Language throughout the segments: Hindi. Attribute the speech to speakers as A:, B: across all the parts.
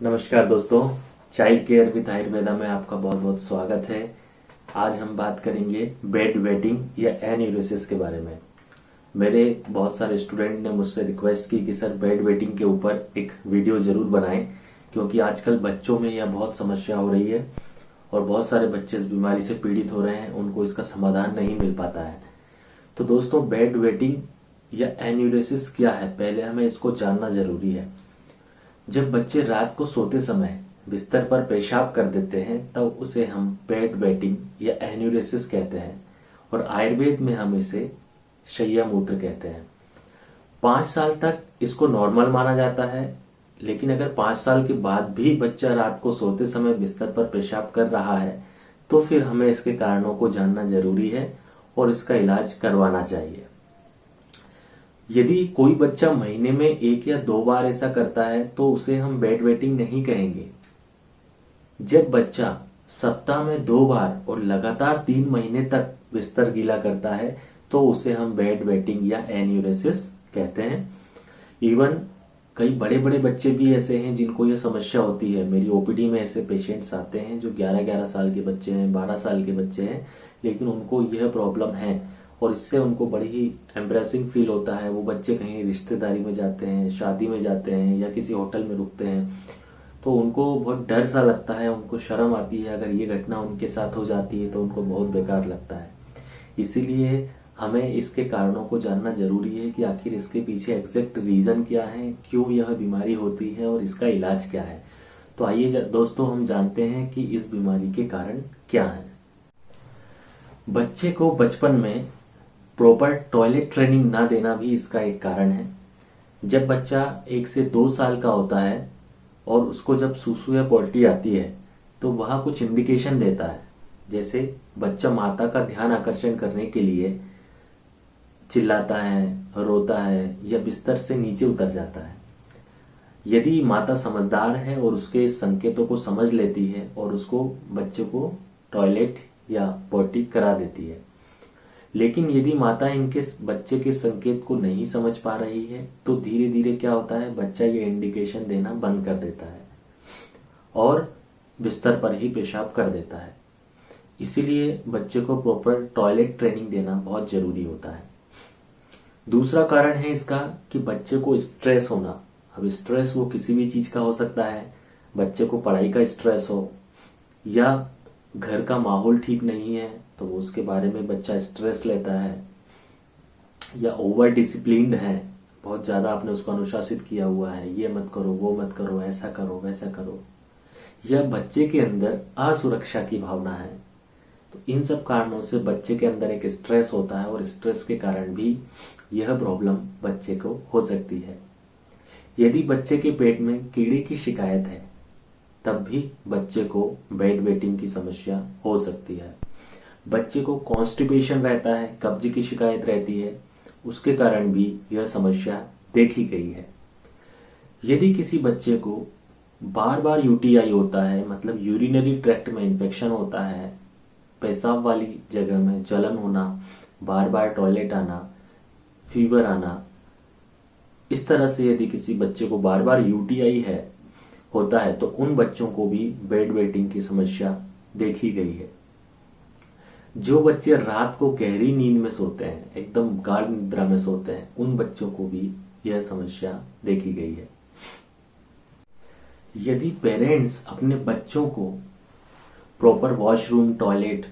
A: नमस्कार दोस्तों, चाइल्ड केयर विद आयुर्वेदा में आपका बहुत बहुत स्वागत है। आज हम बात करेंगे बेड वेटिंग या एन्यूरेसिस के बारे में। मेरे बहुत सारे स्टूडेंट ने मुझसे रिक्वेस्ट की कि सर बेड वेटिंग के ऊपर एक वीडियो जरूर बनाएं, क्योंकि आजकल बच्चों में यह बहुत समस्या हो रही है और बहुत सारे बच्चे इस बीमारी से पीड़ित हो रहे हैं, उनको इसका समाधान नहीं मिल पाता है। तो दोस्तों, बेड वेटिंग या एन्यूरेसिस क्या है, पहले हमें इसको जानना जरूरी है। जब बच्चे रात को सोते समय बिस्तर पर पेशाब कर देते हैं तब उसे हम बेड वेटिंग या एन्यूरेसिस कहते हैं और आयुर्वेद में हम इसे शैय्या मूत्र कहते हैं। 5 साल तक इसको नॉर्मल माना जाता है, लेकिन अगर 5 साल के बाद भी बच्चा रात को सोते समय बिस्तर पर पेशाब कर रहा है तो फिर हमें इसके कारणों को जानना जरूरी है और इसका इलाज करवाना चाहिए। यदि कोई बच्चा महीने में 1 या 2 बार ऐसा करता है तो उसे हम बेड वेटिंग नहीं कहेंगे। जब बच्चा सप्ताह में 2 बार और लगातार 3 महीने तक बिस्तर गीला करता है तो उसे हम बेड वेटिंग या एन्यूरेसिस कहते हैं। इवन कई बड़े बड़े बच्चे भी ऐसे हैं जिनको यह समस्या होती है। मेरी ओपीडी में ऐसे पेशेंट्स आते हैं जो 11-11 साल के बच्चे हैं, 12 साल के बच्चे हैं, लेकिन उनको यह प्रॉब्लम है और इससे उनको बड़ी ही एम्ब्रेसिंग फील होता है। वो बच्चे कहीं रिश्तेदारी में जाते हैं, शादी में जाते हैं या किसी होटल में रुकते हैं तो उनको बहुत डर सा लगता है, उनको शर्म आती है। अगर ये घटना उनके साथ हो जाती है तो उनको बहुत बेकार लगता है। इसीलिए हमें इसके कारणों को जानना जरूरी है कि आखिर इसके पीछे एग्जैक्ट रीजन क्या है, क्यों यह बीमारी होती है और इसका इलाज क्या है। तो आइए दोस्तों, हम जानते हैं कि इस बीमारी के कारण क्या है। बच्चे को बचपन में प्रॉपर टॉयलेट ट्रेनिंग ना देना भी इसका एक कारण है। जब बच्चा 1 से 2 साल का होता है और उसको जब सूसू या पोल्टी आती है तो वह कुछ इंडिकेशन देता है, जैसे बच्चा माता का ध्यान आकर्षण करने के लिए चिल्लाता है, रोता है या बिस्तर से नीचे उतर जाता है। यदि माता समझदार है और उसके इस संकेतों को समझ लेती है और उसको बच्चे को टॉयलेट या पोटी करा देती है। लेकिन यदि माता इनके बच्चे के संकेत को नहीं समझ पा रही है तो धीरे धीरे क्या होता है, बच्चा ये इंडिकेशन देना बंद कर देता है और बिस्तर पर ही पेशाब कर देता है। इसीलिए बच्चे को प्रॉपर टॉयलेट ट्रेनिंग देना बहुत जरूरी होता है। दूसरा कारण है इसका कि बच्चे को स्ट्रेस होना। अब स्ट्रेस वो किसी भी चीज का हो सकता है। बच्चे को पढ़ाई का स्ट्रेस हो या घर का माहौल ठीक नहीं है तो उसके बारे में बच्चा स्ट्रेस लेता है, या ओवर डिसिप्लिन्ड है, बहुत ज्यादा आपने उसको अनुशासित किया हुआ है, ये मत करो, वो मत करो, ऐसा करो, वैसा करो, या बच्चे के अंदर असुरक्षा की भावना है। तो इन सब कारणों से बच्चे के अंदर एक स्ट्रेस होता है और स्ट्रेस के कारण भी यह प्रॉब्लम बच्चे को हो सकती है। यदि बच्चे के पेट में कीड़े की शिकायत है तब भी बच्चे को बेड वेटिंग की समस्या हो सकती है। बच्चे को कॉन्स्टिपेशन रहता है, कब्ज की शिकायत रहती है, उसके कारण भी यह समस्या देखी गई है। यदि किसी बच्चे को बार बार यूटीआई होता है, मतलब यूरिनरी ट्रैक्ट में इंफेक्शन होता है, पेशाब वाली जगह में जलन होना, बार बार टॉयलेट आना, फीवर आना, इस तरह से यदि किसी बच्चे को बार बार यूटीआई होता है तो उन बच्चों को भी बेड वेटिंग की समस्या देखी गई है। जो बच्चे रात को गहरी नींद में सोते हैं, एकदम गाढ़ निद्रा में सोते हैं, उन बच्चों को भी यह समस्या देखी गई है। यदि पेरेंट्स अपने बच्चों को प्रॉपर वॉशरूम, टॉयलेट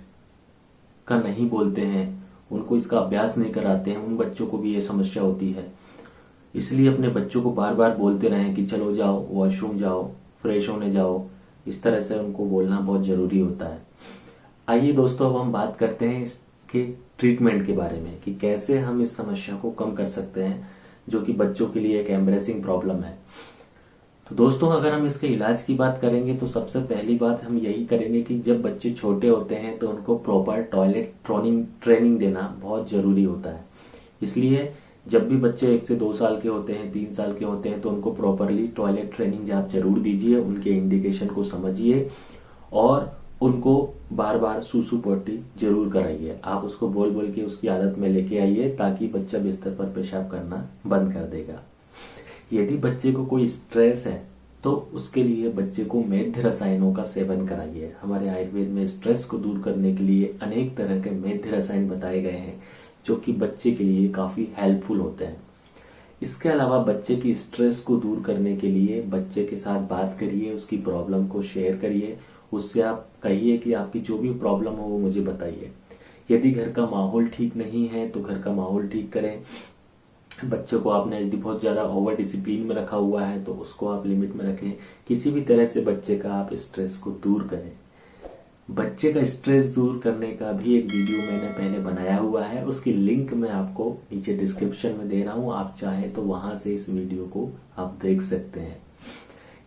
A: का नहीं बोलते हैं, उनको इसका अभ्यास नहीं कराते हैं, उन बच्चों को भी यह समस्या होती है। इसलिए अपने बच्चों को बार बार बोलते रहें कि चलो जाओ, वॉशरूम जाओ, फ्रेश होने जाओ, इस तरह से उनको बोलना बहुत जरूरी होता है। आइए दोस्तों, अब हम बात करते हैं इसके ट्रीटमेंट के बारे में कि कैसे हम इस समस्या को कम कर सकते हैं, जो कि बच्चों के लिए एक एम्ब्रेसिंग प्रॉब्लम है। तो दोस्तों, अगर हम इसके इलाज की बात करेंगे तो सबसे पहली बात हम यही करेंगे कि जब बच्चे छोटे होते हैं तो उनको प्रॉपर टॉयलेट ट्रेनिंग देना बहुत जरूरी होता है। इसलिए जब भी बच्चे 1 से 2 साल के होते हैं, 3 साल के होते हैं, तो उनको प्रॉपरली टॉयलेट ट्रेनिंग आप जरूर दीजिए, उनके इंडिकेशन को समझिए और उनको बार बार सूसू पोटी जरूर कराइए। आप उसको बोल बोल के उसकी आदत में लेके आइए ताकि बच्चा बिस्तर पर पेशाब करना बंद कर देगा। यदि बच्चे को कोई स्ट्रेस है तो उसके लिए बच्चे को मेध रसायनों का सेवन कराइए। हमारे आयुर्वेद में स्ट्रेस को दूर करने के लिए अनेक तरह के मेध रसायन बताए गए हैं जो कि बच्चे के लिए काफ़ी हेल्पफुल होते हैं। इसके अलावा बच्चे की स्ट्रेस को दूर करने के लिए बच्चे के साथ बात करिए, उसकी प्रॉब्लम को शेयर करिए, उससे आप कहिए कि आपकी जो भी प्रॉब्लम हो वो मुझे बताइए। यदि घर का माहौल ठीक नहीं है तो घर का माहौल ठीक करें। बच्चे को आपने यदि बहुत ज़्यादा ओवर डिसिप्लिन में रखा हुआ है तो उसको आप लिमिट में रखें। किसी भी तरह से बच्चे का आप स्ट्रेस को दूर करें। बच्चे का स्ट्रेस दूर करने का भी एक वीडियो मैंने पहले बनाया हुआ है, उसकी लिंक मैं आपको नीचे डिस्क्रिप्शन में दे रहा हूँ। आप चाहें तो वहां से इस वीडियो को आप देख सकते हैं।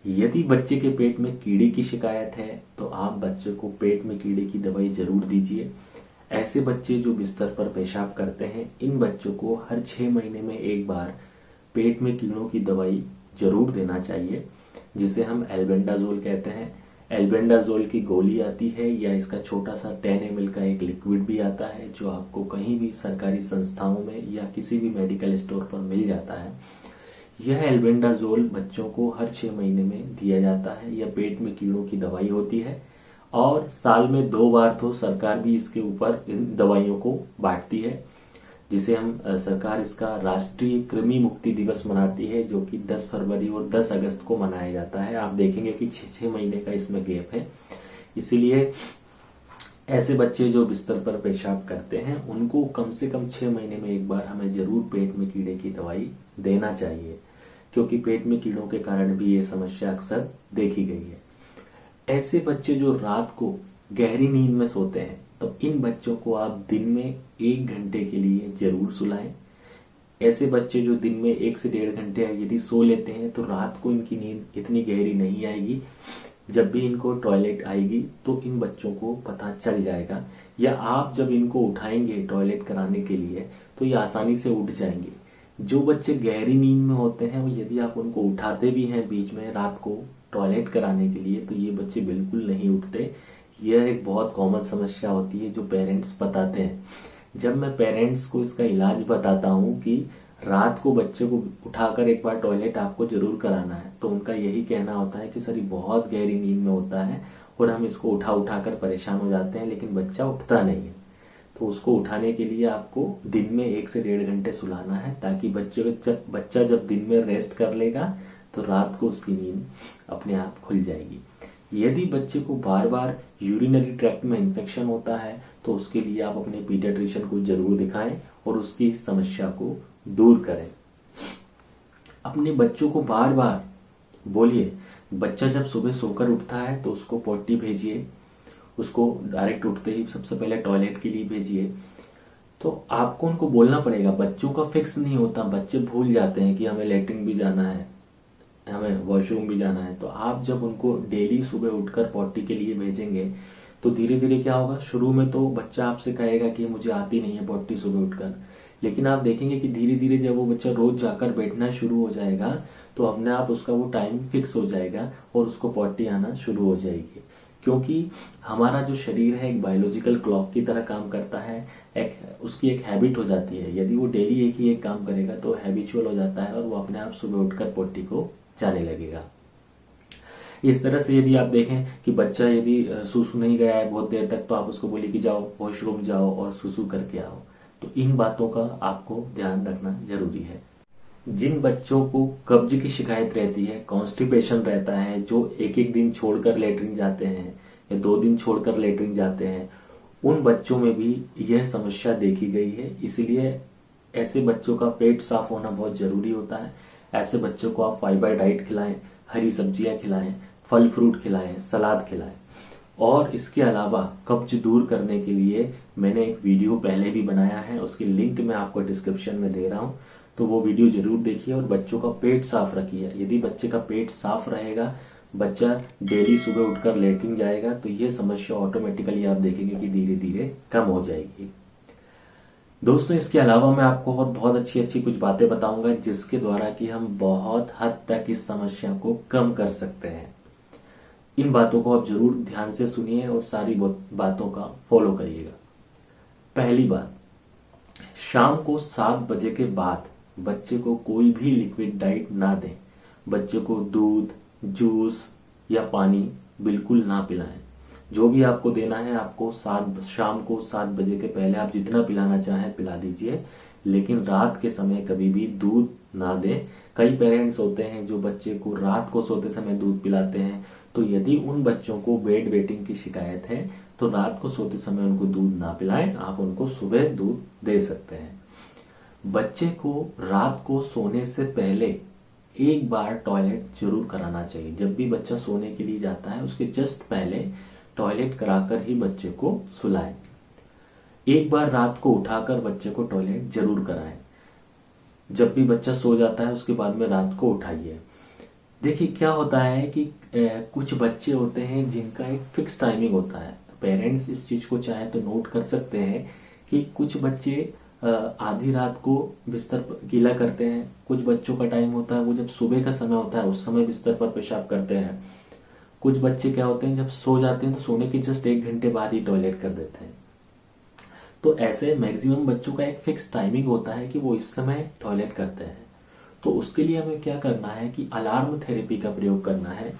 A: यदि बच्चे के पेट में कीड़े की शिकायत है तो आप बच्चे को पेट में कीड़े की दवाई जरूर दीजिए। ऐसे बच्चे जो बिस्तर पर पेशाब करते हैं, इन बच्चों को हर 6 महीने में एक बार पेट में कीड़ों की दवाई जरूर देना चाहिए, जिसे हम एल्बेंडाजोल कहते हैं। एल्बेंडाजोल की गोली आती है या इसका छोटा सा 10 ml का एक लिक्विड भी आता है जो आपको कहीं भी सरकारी संस्थाओं में या किसी भी मेडिकल स्टोर पर मिल जाता है। यह एल्बेंडाजोल बच्चों को हर 6 महीने में दिया जाता है। यह पेट में कीड़ों की दवाई होती है और साल में 2 बार तो सरकार भी इसके ऊपर इन दवाइयों को बांटती है, जिसे हम सरकार इसका राष्ट्रीय कृमि मुक्ति दिवस मनाती है जो कि 10 फरवरी और 10 अगस्त को मनाया जाता है। आप देखेंगे कि 6-6 महीने का इसमें गैप है। इसीलिए ऐसे बच्चे जो बिस्तर पर पेशाब करते हैं उनको कम से कम 6 महीने में एक बार हमें जरूर पेट में कीड़े की दवाई देना चाहिए, क्योंकि पेट में कीड़ों के कारण भी ये समस्या अक्सर देखी गई है। ऐसे बच्चे जो रात को गहरी नींद में सोते हैं तो इन बच्चों को आप दिन में 1 घंटे के लिए जरूर सुलाएं। ऐसे बच्चे जो दिन में 1 से 1.5 घंटे यदि सो लेते हैं तो रात को इनकी नींद इतनी गहरी नहीं आएगी। जब भी इनको टॉयलेट आएगी तो इन बच्चों को पता चल जाएगा, या आप जब इनको उठाएंगे टॉयलेट कराने के लिए तो ये आसानी से उठ जाएंगे। जो बच्चे गहरी नींद में होते हैं वो यदि आप उनको उठाते भी हैं बीच में रात को टॉयलेट कराने के लिए तो ये बच्चे बिल्कुल नहीं उठते। यह एक बहुत कॉमन समस्या होती है जो पेरेंट्स बताते हैं। जब मैं पेरेंट्स को इसका इलाज बताता हूँ कि रात को बच्चे को उठाकर एक बार टॉयलेट आपको जरूर कराना है, तो उनका यही कहना होता है कि सर ये बहुत गहरी नींद में होता है और हम इसको उठा कर परेशान हो जाते हैं लेकिन बच्चा उठता नहीं है। तो उसको उठाने के लिए आपको दिन में 1 से 1.5 घंटे सुलाना है, ताकि बच्चा जब दिन में रेस्ट कर लेगा तो रात को उसकी नींद अपने आप खुल जाएगी। यदि बच्चे को बार बार यूरिनरी ट्रैक्ट में इन्फेक्शन होता है तो उसके लिए आप अपने पीडियाट्रिशियन को जरूर दिखाएं और उसकी इस समस्या को दूर करें। अपने बच्चों को बार बार बोलिए, बच्चा जब सुबह सोकर उठता है तो उसको पॉटी भेजिए, उसको डायरेक्ट उठते ही सबसे पहले टॉयलेट के लिए भेजिए। तो आपको उनको बोलना पड़ेगा। बच्चों का फिक्स नहीं होता, बच्चे भूल जाते हैं कि हमें लैट्रिन भी जाना है, हमें वॉशरूम भी जाना है। तो आप जब उनको डेली सुबह उठकर पॉटी के लिए भेजेंगे तो धीरे धीरे क्या होगा, शुरू में तो बच्चा आपसे कहेगा कि मुझे आती नहीं है पॉटी सुबह उठकर, लेकिन आप देखेंगे कि धीरे धीरे जब वो बच्चा रोज जाकर बैठना शुरू हो जाएगा तो अपने आप उसका वो टाइम फिक्स हो जाएगा और उसको पॉटी आना शुरू हो जाएगी। क्योंकि हमारा जो शरीर है एक बायोलॉजिकल क्लॉक की तरह काम करता है, उसकी एक हैबिट हो जाती है। यदि वो डेली एक ही एक काम करेगा तो हैबिचुअल हो जाता है और वो अपने आप सुबह उठकर पॉटी को जाने लगेगा। इस तरह से यदि आप देखें कि बच्चा यदि सुसु नहीं गया है बहुत देर तक तो आप उसको बोलिए कि जाओ वॉशरूम जाओ और सुसु करके आओ। तो इन बातों का आपको ध्यान रखना जरूरी है। जिन बच्चों को कब्ज की शिकायत रहती है, कॉन्स्टिपेशन रहता है, जो एक दिन छोड़कर लेटरिन जाते हैं या 2 दिन छोड़कर लेटरिन जाते हैं, उन बच्चों में भी यह समस्या देखी गई है। इसलिए ऐसे बच्चों का पेट साफ होना बहुत जरूरी होता है। ऐसे बच्चों को आप फाइबर डाइट खिलाएं, हरी सब्जियां खिलाएं, फल फ्रूट खिलाएं, सलाद खिलाएं। और इसके अलावा कब्ज दूर करने के लिए मैंने एक वीडियो पहले भी बनाया है, उसकी लिंक मैं आपको डिस्क्रिप्शन में दे रहा हूं, तो वो वीडियो जरूर देखिए और बच्चों का पेट साफ रखिए। यदि बच्चे का पेट साफ रहेगा, बच्चा डेली सुबह उठकर लेटरिन जाएगा, तो ये समस्या ऑटोमेटिकली आप देखेंगे कि धीरे धीरे कम हो जाएगी। दोस्तों, इसके अलावा मैं आपको बहुत अच्छी अच्छी कुछ बातें बताऊंगा जिसके द्वारा कि हम बहुत हद तक इस समस्या को कम कर सकते हैं। इन बातों को आप जरूर ध्यान से सुनिए और सारी बातों का फॉलो करिएगा। पहली बात, शाम को 7 बजे के बाद बच्चे को कोई भी लिक्विड डाइट ना दें। बच्चे को दूध, जूस या पानी बिल्कुल ना पिलाएं। जो भी आपको देना है आपको शाम को 7 बजे के पहले आप जितना पिलाना चाहें पिला दीजिए, लेकिन रात के समय कभी भी दूध ना दें। कई पेरेंट्स होते हैं जो बच्चे को रात को सोते समय दूध पिलाते हैं, तो यदि उन बच्चों को बेड वेटिंग की शिकायत है तो रात को सोते समय उनको दूध ना पिलाएं, आप उनको सुबह दूध दे सकते हैं। बच्चे को रात को सोने से पहले एक बार टॉयलेट जरूर कराना चाहिए। जब भी बच्चा सोने के लिए जाता है उसके जस्ट पहले टॉयलेट कराकर ही बच्चे को सुलाएं। एक बार रात को उठाकर बच्चे को टॉयलेट जरूर कराएं। जब भी बच्चा सो जाता है उसके बाद में रात को उठाइए। देखिए क्या होता है कि कुछ बच्चे होते हैं जिनका एक फिक्स टाइमिंग होता है। पेरेंट्स इस चीज को चाहे तो नोट कर सकते हैं कि कुछ बच्चे आधी रात को बिस्तर गीला करते हैं। कुछ बच्चों का टाइम होता है वो जब सुबह का समय होता है उस समय बिस्तर पर पेशाब करते हैं। कुछ बच्चे क्या होते हैं जब सो जाते हैं तो सोने के जस्ट 1 घंटे बाद ही टॉयलेट कर देते हैं। तो ऐसे मैक्सिमम बच्चों का एक फिक्स टाइमिंग होता है कि वो इस समय टॉयलेट करते हैं। तो उसके लिए हमें क्या करना है कि अलार्म थेरेपी का प्रयोग करना है।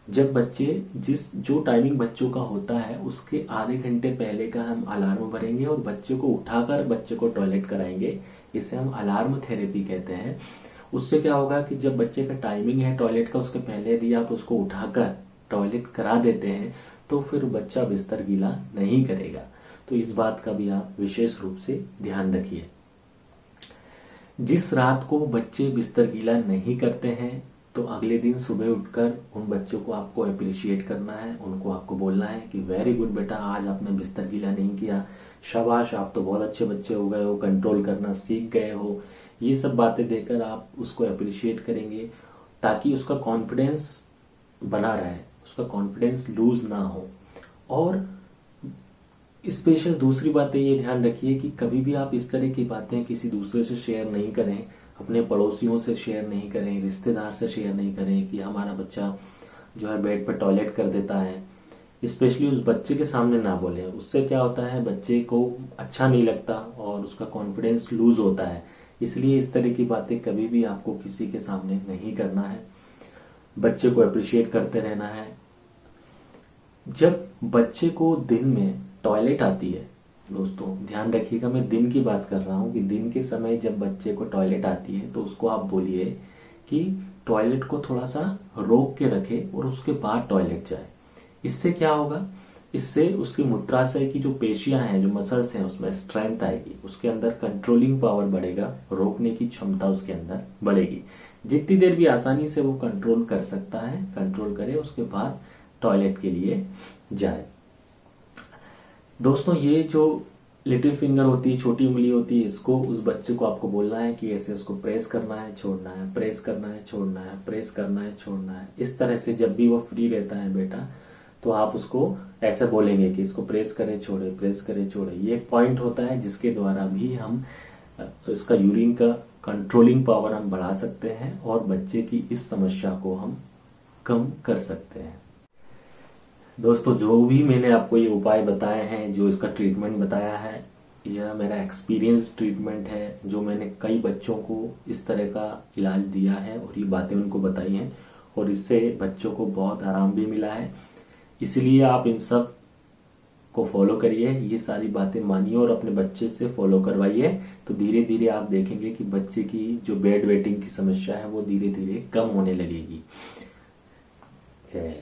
A: जब बच्चे जो टाइमिंग बच्चों का होता है उसके आधे घंटे पहले का हम अलार्म भरेंगे और बच्चे को उठाकर बच्चे को टॉयलेट कराएंगे। इसे हम अलार्म थेरेपी कहते हैं। उससे क्या होगा कि जब बच्चे का टाइमिंग है टॉयलेट का उसके पहले यदि आप उसको उठाकर टॉयलेट करा देते हैं तो फिर बच्चा बिस्तर गीला नहीं करेगा। तो इस बात का भी आप विशेष रूप से ध्यान रखिए। जिस रात को बच्चे बिस्तर गीला नहीं करते हैं तो अगले दिन सुबह उठकर उन बच्चों को आपको अप्रिशिएट करना है। उनको आपको बोलना है कि वेरी गुड बेटा, आज आपने बिस्तर गीला नहीं किया, शाबाश, आप तो बहुत अच्छे बच्चे हो गए हो, कंट्रोल करना सीख गए हो। ये सब बातें देकर आप उसको अप्रिशिएट करेंगे ताकि उसका कॉन्फिडेंस बना रहे, उसका कॉन्फिडेंस लूज ना हो। और स्पेशल दूसरी बात ये ध्यान रखिए कि कभी भी आप इस तरह की बातें किसी दूसरे से शेयर नहीं करें, अपने पड़ोसियों से शेयर नहीं करें, रिश्तेदार से शेयर नहीं करें कि हमारा बच्चा जो है बेड पर टॉयलेट कर देता है। स्पेशली उस बच्चे के सामने ना बोलें। उससे क्या होता है बच्चे को अच्छा नहीं लगता और उसका कॉन्फिडेंस लूज होता है। इसलिए इस तरह की बातें कभी भी आपको किसी के सामने नहीं करना है। बच्चे को अप्रिशिएट करते रहना है। जब बच्चे को दिन में टॉयलेट आती है, दोस्तों ध्यान रखिएगा मैं दिन की बात कर रहा हूं कि दिन के समय जब बच्चे को टॉयलेट आती है तो उसको आप बोलिए कि टॉयलेट को थोड़ा सा रोक के रखे और उसके बाद टॉयलेट जाए। इससे क्या होगा, इससे उसकी मूत्राशय की जो पेशियां हैं, जो मसल्स हैं, उसमें स्ट्रेंथ आएगी, उसके अंदर कंट्रोलिंग पावर बढ़ेगा, रोकने की क्षमता उसके अंदर बढ़ेगी। जितनी देर भी आसानी से वो कंट्रोल कर सकता है कंट्रोल करे, उसके बाद टॉयलेट के लिए जाए। दोस्तों ये जो लिटिल फिंगर होती है, छोटी उंगली होती है, इसको उस बच्चे को आपको बोलना है कि ऐसे उसको प्रेस करना है, छोड़ना है, प्रेस करना है, छोड़ना है, प्रेस करना है, छोड़ना है। इस तरह से जब भी वो फ्री रहता है बेटा तो आप उसको ऐसे बोलेंगे कि इसको प्रेस करे छोड़े, प्रेस करे छोड़े। ये एक पॉइंट होता है जिसके द्वारा भी हम इसका यूरिन का कंट्रोलिंग पावर हम बढ़ा सकते हैं और बच्चे की इस समस्या को हम कम कर सकते हैं। दोस्तों जो भी मैंने आपको ये उपाय बताए हैं, जो इसका ट्रीटमेंट बताया है, यह मेरा एक्सपीरियंस ट्रीटमेंट है। जो मैंने कई बच्चों को इस तरह का इलाज दिया है और ये बातें उनको बताई हैं और इससे बच्चों को बहुत आराम भी मिला है। इसलिए आप इन सब को फॉलो करिए, ये सारी बातें मानिए और अपने बच्चे से फॉलो करवाइए। तो धीरे धीरे आप देखेंगे कि बच्चे की जो बेड वेटिंग की समस्या है वो धीरे धीरे कम होने लगेगी। जय